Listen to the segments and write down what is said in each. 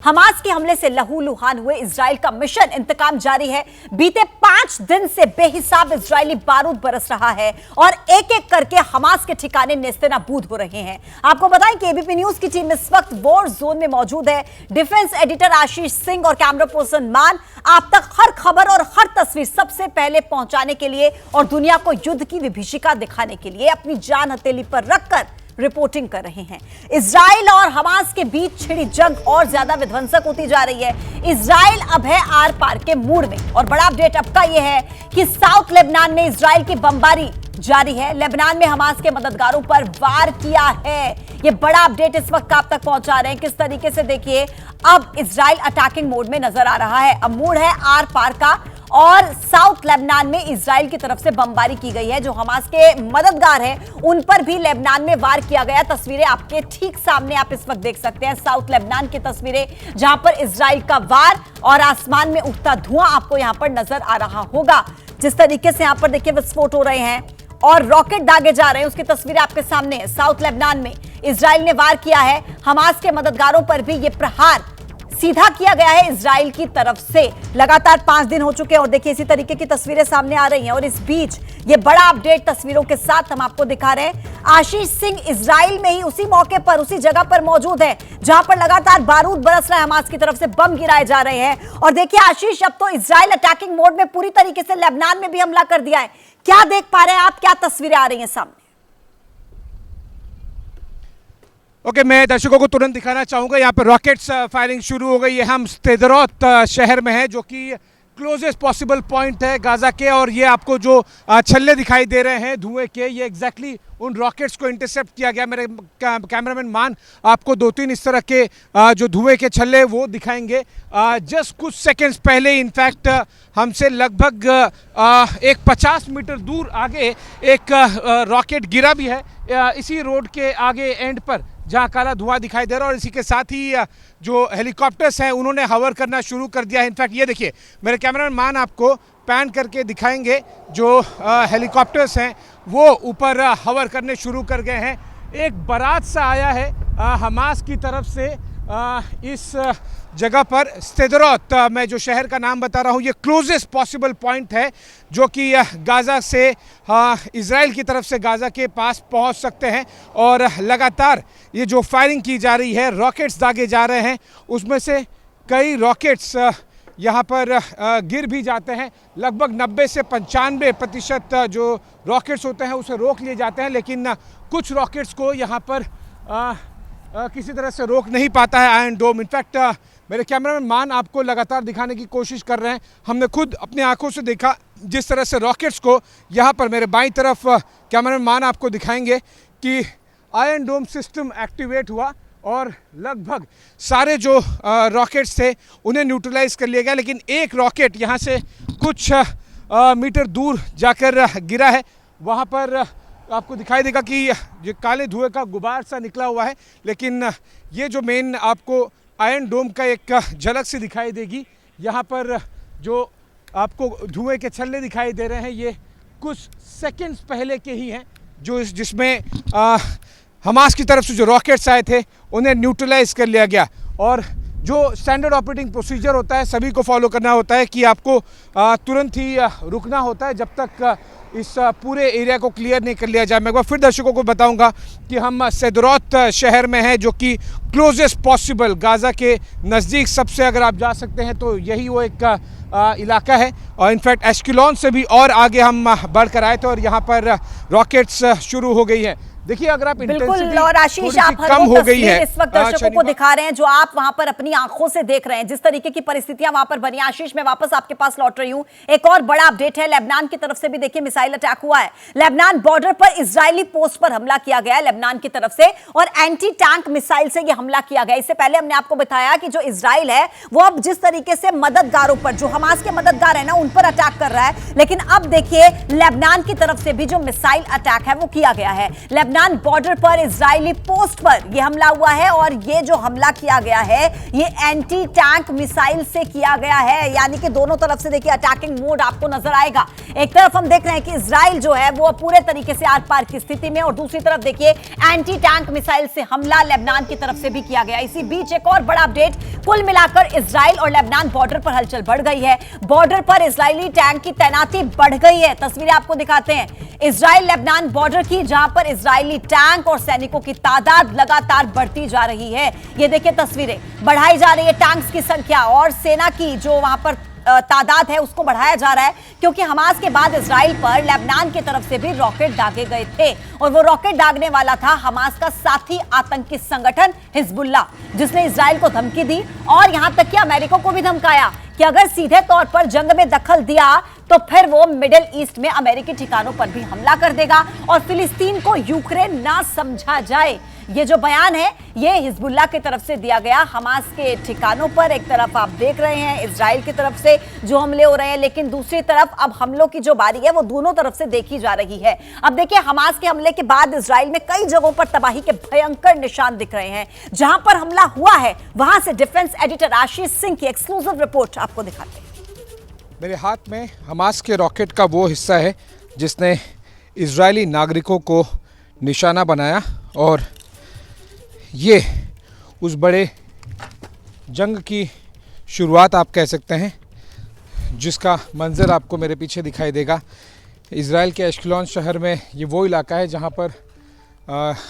Hamas के हमले से लहूलुहान हुए इजराइल का मिशन इंतकाम जारी है। बीते 5 दिन से बेहिसाब इजरायली बारूद बरस रहा है और एक एक करके हमास के ठिकाने नेस्तनाबूद हो रहे हैं। आपको बताएं कि एबीपी न्यूज की टीम इस वक्त वॉर जोन में मौजूद है। डिफेंस एडिटर आशीष सिंह और कैमरा पर्सन मान आप तक हर खबर और हर तस्वीर सबसे पहले पहुंचाने के लिए और दुनिया को युद्ध की विभीषिका दिखाने के लिए अपनी जान हथेली पर रखकर रिपोर्टिंग कर रहे हैं। इजराइल और हमास के बीच छिड़ी जंग और ज्यादा विध्वंसक होती जा रही है। इजराइल अब है आर पार के मूड में और बड़ा अपडेट अब का यह है कि साउथ लेबनान में इजराइल की बमबारी जारी है। लेबनान में हमास के मददगारों पर वार किया है। यह बड़ा अपडेट इस वक्त आप तक पहुंचा रहे हैं। किस तरीके से देखिए, अब इजराइल अटैकिंग मोड में नजर आ रहा है। अब मूड है आर पार का और साउथ लेबनान में इजराइल की तरफ से बमबारी की गई है। जो हमास के मददगार हैं उन पर भी लेबनान में वार किया गया। तस्वीरें आपके ठीक सामने आप इस वक्त देख सकते हैं। साउथ लेबनान की तस्वीरें जहां पर इजराइल का वार और आसमान में उठता धुआं आपको यहां पर नजर आ रहा होगा। जिस तरीके से यहां पर देखिए विस्फोट हो रहे हैं और रॉकेट दागे जा रहे हैं, उसकी तस्वीरें आपके सामने है। साउथ लेबनान में इजराइल ने वार किया है। हमास के मददगारों पर भी यह प्रहार सीधा किया गया है इजराइल की तरफ से। लगातार 5 दिन हो चुके हैं और देखिए इसी तरीके की तस्वीरें सामने आ रही हैं। और इस बीच ये बड़ा अपडेट तस्वीरों के साथ हम आपको दिखा रहे हैं। आशीष सिंह इजराइल में ही उसी मौके पर उसी जगह पर मौजूद है जहां पर लगातार बारूद बरस रहा है। हमास की तरफ से बम गिराए जा रहे हैं और देखिए आशीष, अब तो इजराइल अटैकिंग मोड में पूरी तरीके से लेबनान में भी हमला कर दिया है। क्या देख पा रहे हैं आप, क्या तस्वीरें आ रही हैं सामने? ओके, मैं दर्शकों को तुरंत दिखाना चाहूँगा। यहाँ पर रॉकेट्स फायरिंग शुरू हो गई है। हम स्देरोत शहर में है जो कि क्लोजेस्ट पॉसिबल पॉइंट है गाजा के, और ये आपको जो छल्ले दिखाई दे रहे हैं धुएं के, ये एग्जैक्टली उन रॉकेट्स को इंटरसेप्ट किया गया। मेरे कैमरामैन मान आपको 2-3 इस तरह के जो धुएं के छल्ले वो दिखाएंगे। जस्ट कुछ सेकेंड्स पहले इनफैक्ट हमसे लगभग एक 50 मीटर दूर आगे एक रॉकेट गिरा भी है, इसी रोड के आगे एंड पर जहां काला धुआं दिखाई दे रहा है। और इसी के साथ ही जो हेलीकॉप्टर्स हैं उन्होंने हवर करना शुरू कर दिया है। इनफैक्ट ये देखिए, मेरे कैमरामैन मान आपको पैन करके दिखाएंगे। जो हेलीकॉप्टर्स हैं वो ऊपर हवर करने शुरू कर गए हैं। एक बारात सा आया है हमास की तरफ से इस जगह पर स्देरोत, मैं जो शहर का नाम बता रहा हूँ, ये क्लोजेस्ट पॉसिबल पॉइंट है जो कि गाज़ा से इजराइल की तरफ से गाज़ा के पास पहुँच सकते हैं। और लगातार ये जो फायरिंग की जा रही है, रॉकेट्स दागे जा रहे हैं, उसमें से कई रॉकेट्स यहाँ पर गिर भी जाते हैं। लगभग 90 से 95% जो रॉकेट्स होते हैं उसे रोक लिए जाते हैं, लेकिन कुछ रॉकेट्स को यहाँ पर किसी तरह से रोक नहीं पाता है आयरन डोम। इनफैक्ट मेरे कैमरामैन मान आपको लगातार दिखाने की कोशिश कर रहे हैं। हमने खुद अपनी आंखों से देखा जिस तरह से रॉकेट्स को यहाँ पर मेरे बाईं तरफ कैमरामैन मान आपको दिखाएंगे कि आयरन डोम सिस्टम एक्टिवेट हुआ और लगभग सारे जो रॉकेट्स थे उन्हें न्यूट्रलाइज कर लिया गया। लेकिन एक रॉकेट यहाँ से कुछ मीटर दूर जाकर गिरा है। वहाँ पर आपको दिखाई देगा कि ये काले धुएं का गुबार सा निकला हुआ है, लेकिन ये जो मेन आपको आयरन डोम का एक झलक सी दिखाई देगी। यहाँ पर जो आपको धुएं के छल्ले दिखाई दे रहे हैं ये कुछ सेकंड्स पहले के ही हैं, जो जिसमें हमास की तरफ से जो रॉकेट्स आए थे उन्हें न्यूट्रलाइज कर लिया गया। और जो स्टैंडर्ड ऑपरेटिंग प्रोसीजर होता है सभी को फॉलो करना होता है कि आपको तुरंत ही रुकना होता है जब तक इस पूरे एरिया को क्लियर नहीं कर लिया जाए। मैं एक बार फिर दर्शकों को बताऊंगा कि हम स्देरोत शहर में हैं जो कि क्लोजेस्ट पॉसिबल गाज़ा के नज़दीक सबसे, अगर आप जा सकते हैं तो यही वो एक इलाका है। और इनफैक्ट एश्किलोन से भी और आगे हम बढ़कर आए थे और यहाँ पर रॉकेट्स शुरू हो गई है। देखिए, अगर आप बिल्कुल, और आशीष आप कम हो गई है इस वक्त दर्शकों को दिखा रहे हैं जो आप वहां पर अपनी आंखों से देख रहे हैं, जिस तरीके की परिस्थितियां वहां पर बनी। आशीष, मैं वापस आपके पास लौट रही हूं। एक और बड़ा अपडेट है, लेबनान की तरफ से भी देखिए मिसाइल अटैक हुआ है। लेबनान बॉर्डर पर इजरायली पोस्ट पर हमला किया गया है लेबनान की तरफ से और एंटी टैंक मिसाइल से यह हमला किया गया। इससे पहले हमने आपको बताया कि जो इजराइल है वो अब जिस तरीके से मददगारों पर, जो हमास के मददगार है ना, उन पर अटैक कर रहा है, लेकिन अब देखिए लेबनान की तरफ से भी जो मिसाइल अटैक है वो किया गया है। लेबनान लेबनान बॉर्डर पर इजरायली पोस्ट पर यह हमला हुआ है और ये जो हमला किया गया है ये एंटी टैंक मिसाइल से किया गया है, यानी कि दोनों तरफ से देखिए अटैकिंग मोड आपको नजर आएगा। एक तरफ हम देख रहे हैं कि इजराइल जो है वो पूरे तरीके से आर पार की स्थिति में, और दूसरी तरफ देखिए एंटी टैंक मिसाइल से हमला लेबनान की तरफ से भी किया गया। इसी बीच एक और बड़ा अपडेट, कुल मिलाकर इजराइल और लेबनान बॉर्डर पर हलचल बढ़ गई है। बॉर्डर पर इजरायली टैंक की तैनाती बढ़ गई है। तस्वीरें आपको दिखाते हैं इजराइल लेबनान बॉर्डर की, जहां पर इजरायली टैंक और सैनिकों की तादाद लगातार बढ़ती जा रही है। ये देखिए तस्वीरें, बढ़ाई जा रही है टैंक्स की संख्या और सेना की जो वहां पर तादाद है उसको बढ़ाया जा रहा है, क्योंकि हमास के बाद इजराइल पर लेबनान की तरफ से भी रॉकेट दागे गए थे और वो रॉकेट दागने वाला था हमास का साथी आतंकी संगठन हिजबुल्लाह, जिसने इजराइल को धमकी दी और यहां तक कि अमेरिका को भी धमकाया कि अगर सीधे तौर पर जंग में दखल दिया तो फिर वो मिडिल ईस्ट में अमेरिकी ठिकानों पर भी हमला कर देगा और फिलिस्तीन को यूक्रेन ना समझा जाए। ये जो बयान है ये हिजबुल्लाह की तरफ से दिया गया हमास के ठिकानों पर। एक तरफ आप देख रहे हैं इजराइल की तरफ से जो हमले हो रहे हैं, लेकिन दूसरी तरफ अब हमलों की जो बारी है वो दोनों तरफ से देखी जा रही है। अब देखिए हमास के हमले के बाद इजराइल में कई जगहों पर तबाही के भयंकर निशान दिख रहे हैं। जहां पर हमला हुआ है वहां से डिफेंस एडिटर आशीष सिंह की एक्सक्लूसिव रिपोर्ट आपको दिखाते हैं। मेरे हाथ में हमास के रॉकेट का वो हिस्सा है जिसने इजरायली नागरिकों को निशाना बनाया, और ये उस बड़े जंग की शुरुआत आप कह सकते हैं जिसका मंजर आपको मेरे पीछे दिखाई देगा। इजराइल के एश्केलोन शहर में ये वो इलाका है जहाँ पर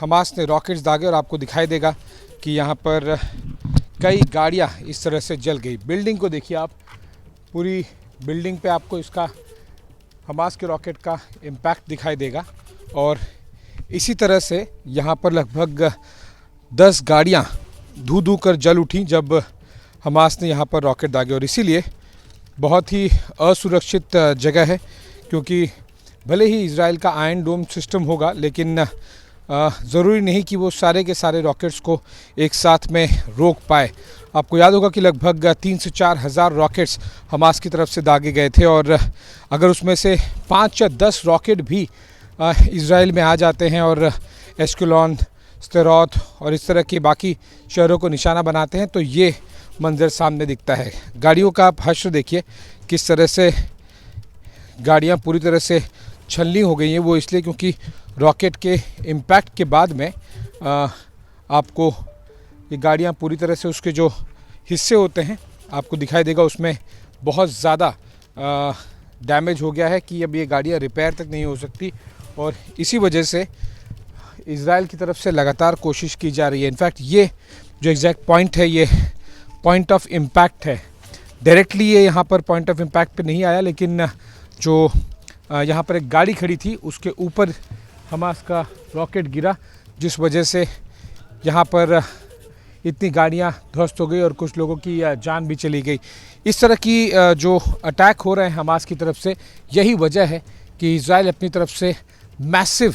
हमास ने रॉकेट्स दागे, और आपको दिखाई देगा कि यहाँ पर कई गाड़ियाँ इस तरह से जल गई। बिल्डिंग को देखिए आप, पूरी बिल्डिंग पे आपको इसका हमास के रॉकेट का इम्पैक्ट दिखाई देगा। और इसी तरह से यहाँ पर लगभग 10 गाड़ियाँ धू कर जल उठी जब हमास ने यहाँ पर रॉकेट दागे, और इसीलिए बहुत ही असुरक्षित जगह है, क्योंकि भले ही इजराइल का आयरन डोम सिस्टम होगा लेकिन ज़रूरी नहीं कि वो सारे के सारे रॉकेट्स को एक साथ में रोक पाए। आपको याद होगा कि लगभग 3 से 4 हज़ार रॉकेट्स हमास की तरफ से दागे गए थे, और अगर उसमें से 5 या 10 रॉकेट भी इजराइल में आ जाते हैं और एश्केलोन, स्देरोत और इस तरह के बाकी शहरों को निशाना बनाते हैं तो ये मंजर सामने दिखता है। गाड़ियों का आप हश्र देखिए, किस तरह से गाड़ियाँ पूरी तरह से छलनी हो गई हैं। वो इसलिए क्योंकि रॉकेट के इम्पैक्ट के बाद में आपको ये गाड़ियाँ पूरी तरह से उसके जो हिस्से होते हैं आपको दिखाई देगा, उसमें बहुत ज़्यादा डैमेज हो गया है कि अब ये गाड़ियाँ रिपेयर तक नहीं हो सकती, और इसी वजह से इजराइल की तरफ से लगातार कोशिश की जा रही है। इनफैक्ट ये जो एग्जैक्ट पॉइंट है ये पॉइंट ऑफ इम्पैक्ट है। डायरेक्टली ये यहाँ पर पॉइंट ऑफ इम्पैक्ट पे नहीं आया, लेकिन जो यहाँ पर एक गाड़ी खड़ी थी उसके ऊपर हमास का रॉकेट गिरा, जिस वजह से यहाँ पर इतनी गाड़ियाँ ध्वस्त हो गई और कुछ लोगों की जान भी चली गई। इस तरह की जो अटैक हो रहे हैं हमास की तरफ से, यही वजह है कि इजराइल अपनी तरफ से मैसिव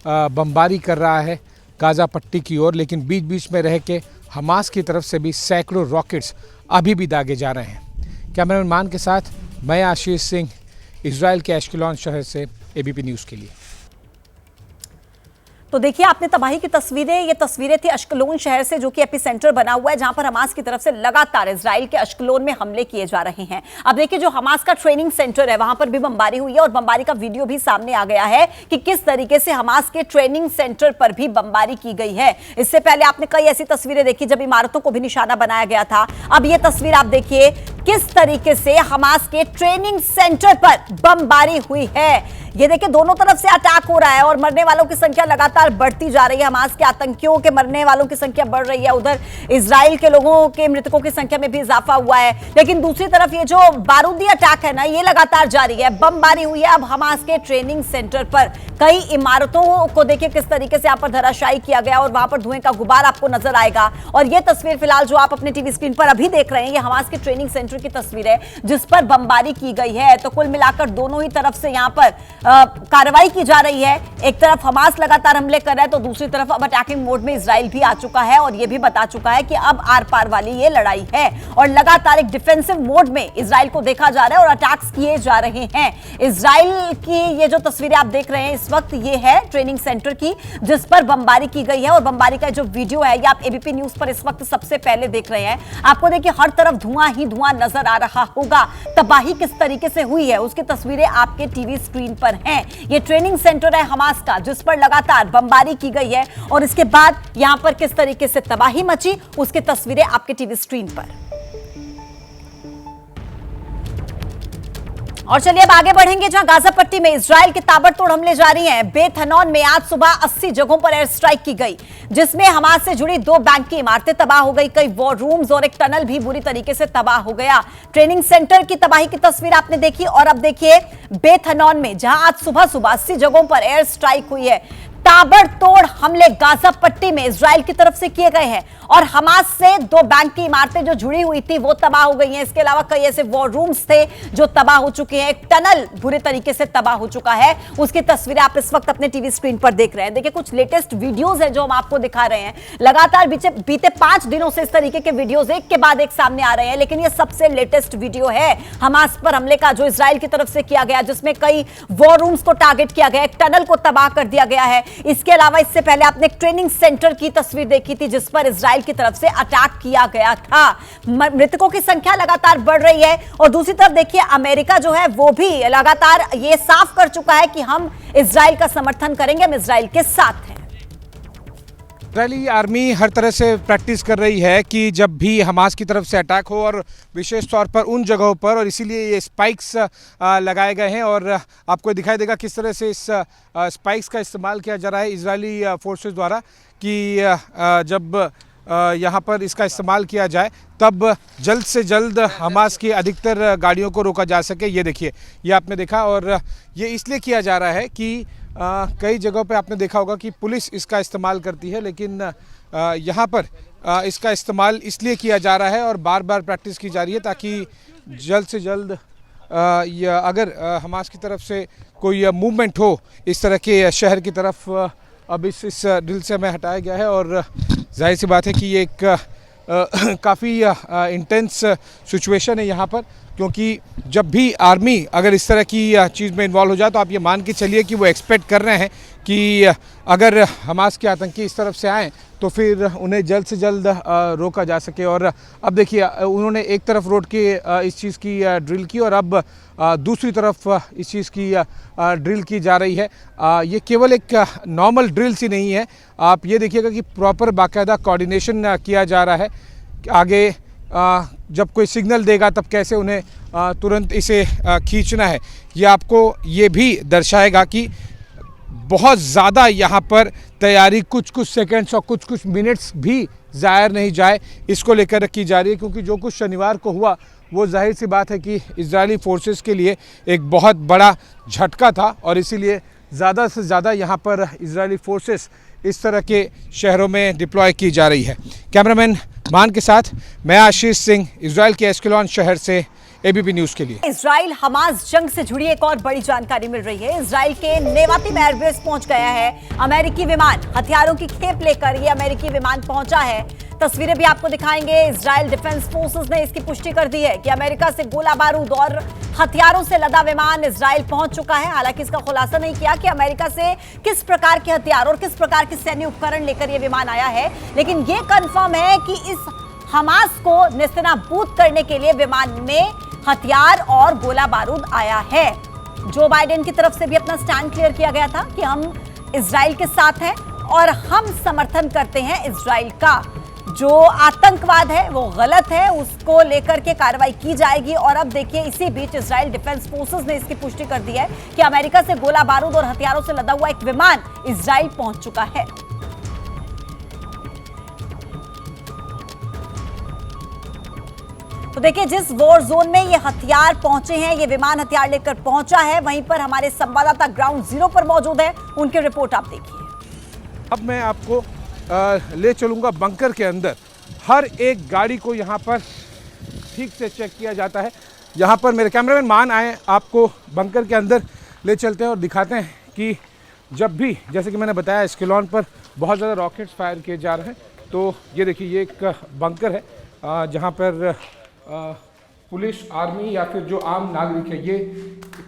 बमबारी कर रहा है गाज़ा पट्टी की ओर, लेकिन बीच बीच में रह के हमास की तरफ से भी सैकड़ों रॉकेट्स अभी भी दागे जा रहे हैं। कैमरामैन मान के साथ मैं आशीष सिंह, इजराइल के एश्केलोन शहर से एबीपी न्यूज़ के लिए। तो देखिए आपने तबाही की तस्वीरें, ये तस्वीरें थी अश्कलोन शहर से जो कि एपिसेंटर बना हुआ है, जहां पर हमास की तरफ से लगातार इजराइल के अश्कलोन में हमले किए जा रहे हैं। अब देखिए जो हमास का ट्रेनिंग सेंटर है वहां पर भी बमबारी हुई है और बमबारी का वीडियो भी सामने आ गया है कि किस तरीके से हमास के ट्रेनिंग सेंटर पर भी बमबारी की गई है। इससे पहले आपने कई ऐसी तस्वीरें देखी जब इमारतों को भी निशाना बनाया गया था। अब ये तस्वीर आप देखिए किस तरीके से हमास के ट्रेनिंग सेंटर पर बमबारी हुई है। ये देखिए दोनों तरफ से अटैक हो रहा है और मरने वालों की संख्या लगातार बढ़ती जा रही है। हमास के आतंकियों के मरने वालों की संख्या बढ़ रही है, उधर इजराइल के लोगों के मृतकों की संख्या में भी इजाफा हुआ है। लेकिन दूसरी तरफ ये जो बारूदी अटैक है ना, ये लगातार जारी है। बमबारी हुई है अब हमास के ट्रेनिंग सेंटर पर। कई इमारतों को देखिए किस तरीके से यहाँ पर धराशायी किया गया और वहां पर धुएं का गुबार आपको नजर आएगा। और ये तस्वीर फिलहाल जो आप अपने टीवी स्क्रीन पर अभी देख रहे हैं, ये हमास के ट्रेनिंग सेंटर की तस्वीर है जिस पर बमबारी की गई है। तो कुल मिलाकर दोनों ही तरफ से यहाँ पर कार्रवाई की जा रही है। एक तरफ हमास लगातार हमले कर रहा है तो दूसरी तरफ अब अटैकिंग मोड में इजराइल भी आ चुका है और यह भी बता चुका है कि अब आर पार वाली ये लड़ाई है और लगातार एक डिफेंसिव मोड में इजराइल को देखा जा रहा है और अटैक्स किए जा रहे हैं। इजराइल की ये जो तस्वीरें आप देख रहे हैं इस वक्त ये है ट्रेनिंग सेंटर की, जिस पर बमबारी की गई है और बमबारी का जो वीडियो है ये आप एबीपी न्यूज पर इस वक्त सबसे पहले देख रहे हैं। आपको देखिए हर तरफ धुआं ही धुआं नजर आ रहा होगा। तबाही किस तरीके से हुई है उसकी तस्वीरें आपके टीवी स्क्रीन पर हैं। ये ट्रेनिंग सेंटर है हमास का जिस पर लगातार बमबारी की गई है और इसके बाद यहां पर किस तरीके से तबाही मची उसकी तस्वीरें आपके टीवी स्क्रीन पर। और चलिए अब आगे बढ़ेंगे जहां गाजा पट्टी में इजराइल के ताबड़तोड़ हमले जारी हैं। बेत हनौन में आज सुबह 80 जगहों पर एयर स्ट्राइक की गई जिसमें हमास से जुड़ी 2 बैंक की इमारतें तबाह हो गई, कई वॉर रूम्स और एक टनल भी बुरी तरीके से तबाह हो गया। ट्रेनिंग सेंटर की तबाही की तस्वीर आपने देखी और अब देखिए बेत हनौन में जहां आज सुबह सुबह 80 जगहों पर एयर स्ट्राइक हुई है। ताबड़तोड़ हमले गाजा पट्टी में इजराइल की तरफ से किए गए हैं और हमास से 2 बैंक की इमारतें जो जुड़ी हुई थी वो तबाह हो गई हैं। इसके अलावा कई ऐसे वॉर रूम्स थे जो तबाह हो चुके हैं, एक टनल बुरे तरीके से तबाह हो चुका है। उसकी तस्वीरें आप इस वक्त अपने टीवी स्क्रीन पर देख रहे हैं। देखिए कुछ लेटेस्ट वीडियोस हैं जो हम आपको दिखा रहे हैं। लगातार बीते 5 दिनों से इस तरीके के वीडियोस एक के बाद एक सामने आ रहे हैं, लेकिन ये सबसे लेटेस्ट वीडियो है हमास पर हमले का जो इजराइल की तरफ से किया गया, जिसमें कई वॉर रूम्स को टारगेट किया गया, एक टनल को तबाह कर दिया गया है। इसके अलावा इससे पहले आपने एक ट्रेनिंग सेंटर की तस्वीर देखी थी जिस पर इजराइल की तरफ से अटैक किया गया था। मृतकों की संख्या लगातार बढ़ रही है और दूसरी तरफ देखिए अमेरिका जो है वो भी लगातार ये साफ कर चुका है कि हम इजराइल का समर्थन करेंगे, हम इजराइल के साथ हैं। इजरायली आर्मी हर तरह से प्रैक्टिस कर रही है कि जब भी हमास की तरफ से अटैक हो और विशेष तौर पर उन जगहों पर, और इसीलिए ये स्पाइक्स लगाए गए हैं और आपको दिखाई देगा किस तरह से इस स्पाइक्स का इस्तेमाल किया जा रहा है इजरायली फोर्सेस द्वारा कि जब यहाँ पर इसका इस्तेमाल किया जाए तब जल्द से जल्द हमास की अधिकतर गाड़ियों को रोका जा सके। ये देखिए, ये आपने देखा और ये इसलिए किया जा रहा है कि कई जगहों पे आपने देखा होगा कि पुलिस इसका इस्तेमाल करती है, लेकिन यहाँ पर इसका इस्तेमाल इसलिए किया जा रहा है और बार बार प्रैक्टिस की जा रही है ताकि जल्द से जल्द अगर हमास की तरफ से कोई मूवमेंट हो इस तरह के शहर की तरफ, अब इस ड्रिल से हमें हटाया गया है और जाहिर सी बात है कि ये एक काफ़ी इंटेंस सिचुएशन है यहाँ पर, क्योंकि जब भी आर्मी अगर इस तरह की चीज़ में इन्वॉल्व हो जाए तो आप ये मान के चलिए कि वो एक्सपेक्ट कर रहे हैं कि अगर हमास के आतंकी इस तरफ से आएँ तो फिर उन्हें जल्द से जल्द रोका जा सके। और अब देखिए उन्होंने एक तरफ रोड के इस चीज़ की ड्रिल की और अब दूसरी तरफ इस चीज़ की ड्रिल की जा रही है। ये केवल एक नॉर्मल ड्रिल सी नहीं है, आप ये देखिएगा कि प्रॉपर बाकायदा कोऑर्डिनेशन किया जा रहा है। आगे जब कोई सिग्नल देगा तब कैसे उन्हें तुरंत इसे खींचना है, ये आपको ये भी दर्शाएगा कि बहुत ज़्यादा यहाँ पर तैयारी कुछ सेकंड्स और कुछ मिनट्स भी ज़ाया नहीं जाए इसको लेकर की जा रही है, क्योंकि जो कुछ शनिवार को हुआ वो जाहिर सी बात है कि इजरायली फोर्सेस के लिए एक बहुत बड़ा झटका था और इसीलिए ज़्यादा से ज़्यादा यहाँ पर इजरायली फोर्सेस इस तरह के शहरों में डिप्लॉय की जा रही है। कैमरामैन मान के साथ मैं आशीष सिंह, इजराइल के एस्केलॉन शहर से एबीपी न्यूज़ के लिए। इजराइल हमास जंग से जुड़ी एक और बड़ी जानकारी मिल रही है। इजराइल के नेवाती में एयरबेस पहुंच गया है अमेरिकी विमान, हथियारों की खेप लेकर ये अमेरिकी विमान पहुंचा है। तस्वीरें भी आपको दिखाएंगे। इजराइल डिफेंस फोर्सेस ने इसकी पुष्टि कर दी है कि अमेरिका से गोला बारूद और हथियारों से लदा विमान इजराइल पहुंच चुका है। हालांकि इसका खुलासा नहीं किया कि अमेरिका से किस प्रकार के हथियार और किस प्रकार के सैन्य उपकरण लेकर यह विमान आया है, लेकिन यह कंफर्म है कि इस हमास को नेस्तनाबूद करने के लिए विमान में हथियार और गोला बारूद आया है। जो बाइडेन की तरफ से भी अपना स्टैंड क्लियर किया गया था कि हम इजराइल के साथ हैं और हम समर्थन करते हैं इजराइल का। जो आतंकवाद है वो गलत है, उसको लेकर के कार्रवाई की जाएगी। और अब देखिए इसी बीच इजराइल डिफेंस फोर्सेस ने इसकी पुष्टि कर दी है कि अमेरिका से गोला बारूद और हथियारों से लदा हुआ एक विमान इजराइल पहुंच चुका है। तो देखिए जिस वॉर जोन में ये हथियार पहुंचे हैं, ये विमान हथियार लेकर पहुंचा है, वहीं पर हमारे संवाददाता ग्राउंड जीरो पर मौजूद है, उनकी रिपोर्ट आप देखिए। अब मैं आपको ले चलूँगा बंकर के अंदर। हर एक गाड़ी को यहाँ पर ठीक से चेक किया जाता है। यहाँ पर मेरे कैमरामैन मान आए आपको बंकर के अंदर ले चलते हैं और दिखाते हैं कि जब भी, जैसे कि मैंने बताया, एस्केलॉन पर बहुत ज़्यादा रॉकेट्स फायर किए जा रहे हैं। तो ये देखिए, ये एक बंकर है जहाँ पर पुलिस, आर्मी या फिर जो आम नागरिक है, ये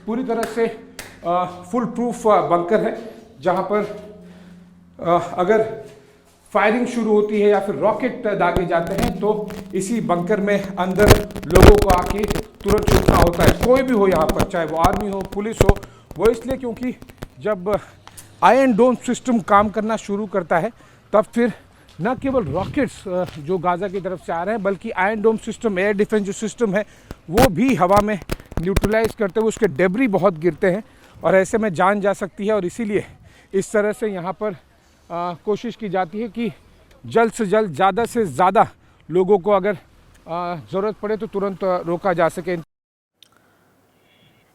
पूरी तरह से फुल प्रूफ बंकर है, जहाँ पर अगर फायरिंग शुरू होती है या फिर रॉकेट दागे जाते हैं तो इसी बंकर में अंदर लोगों को आके तुरंत छुपना होता है। कोई भी हो यहाँ पर, चाहे वो आर्मी हो, पुलिस हो। वो इसलिए क्योंकि जब आयरन डोम सिस्टम काम करना शुरू करता है तब फिर न केवल रॉकेट्स जो गाज़ा की तरफ से आ रहे हैं, बल्कि आयरन डोम सिस्टम, एयर डिफेंस जो सिस्टम है, वो भी हवा में न्यूट्रलाइज करते हुए उसके डेब्री बहुत गिरते हैं और ऐसे में जान जा सकती है। और इसीलिए इस तरह से यहाँ पर कोशिश की जाती है कि जल्द से जल्द, ज़्यादा से ज़्यादा लोगों को अगर ज़रूरत पड़े तो तुरंत रोका जा सके।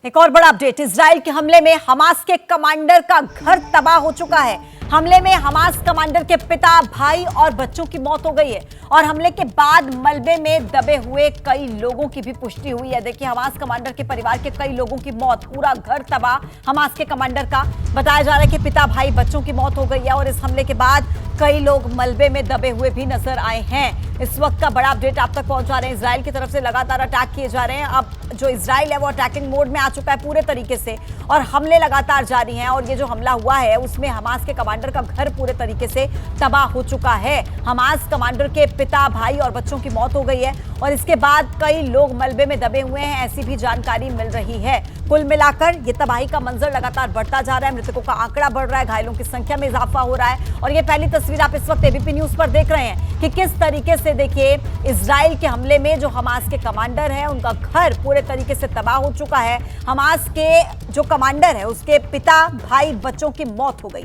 एक और बड़ा अपडेट, इजराइल के हमले में हमास के कमांडर का घर तबाह हो चुका है। हमले में हमास कमांडर के पिता, भाई और बच्चों की मौत हो गई है और हमले के बाद मलबे में दबे हुए कई लोगों की भी पुष्टि हुई है। देखिए, हमास कमांडर के परिवार के कई लोगों की मौत, पूरा घर तबाह हमास के कमांडर का। बताया जा रहा है कि पिता, भाई, बच्चों की मौत हो गई है और इस हमले के बाद कई लोग मलबे में दबे हुए भी नजर आए हैं। इस वक्त का बड़ा अपडेट आप तक पहुंचा रहे हैं। इजराइल की तरफ से लगातार अटैक किए जा रहे हैं। अब जो इजराइल है वो अटैकिंग मोड में आ चुका है पूरे तरीके से और हमले लगातार जारी हैं। और ये जो हमला हुआ है उसमें हमास के कमांडर का घर पूरे तरीके से तबाह हो चुका है। हमास कमांडर के पिता, भाई और बच्चों की मौत हो गई है और इसके बाद कई लोग मलबे में दबे हुए हैं, ऐसी भी जानकारी मिल रही है। कुल मिलाकर ये तबाही का मंजर लगातार बढ़ता जा रहा है। मृतकों का आंकड़ा बढ़ रहा है, घायलों की संख्या में इजाफा हो रहा है। और ये पहली तस्वीर आप इस वक्त एबीपी न्यूज पर देख रहे हैं कि किस तरीके से, देखिए, इजराइल के हमले में जो हमास के कमांडर हैं उनका घर पूरे तरीके से तबाह हो चुका है। हमास के जो कमांडर है उसके पिता, भाई, बच्चों की मौत हो गई है।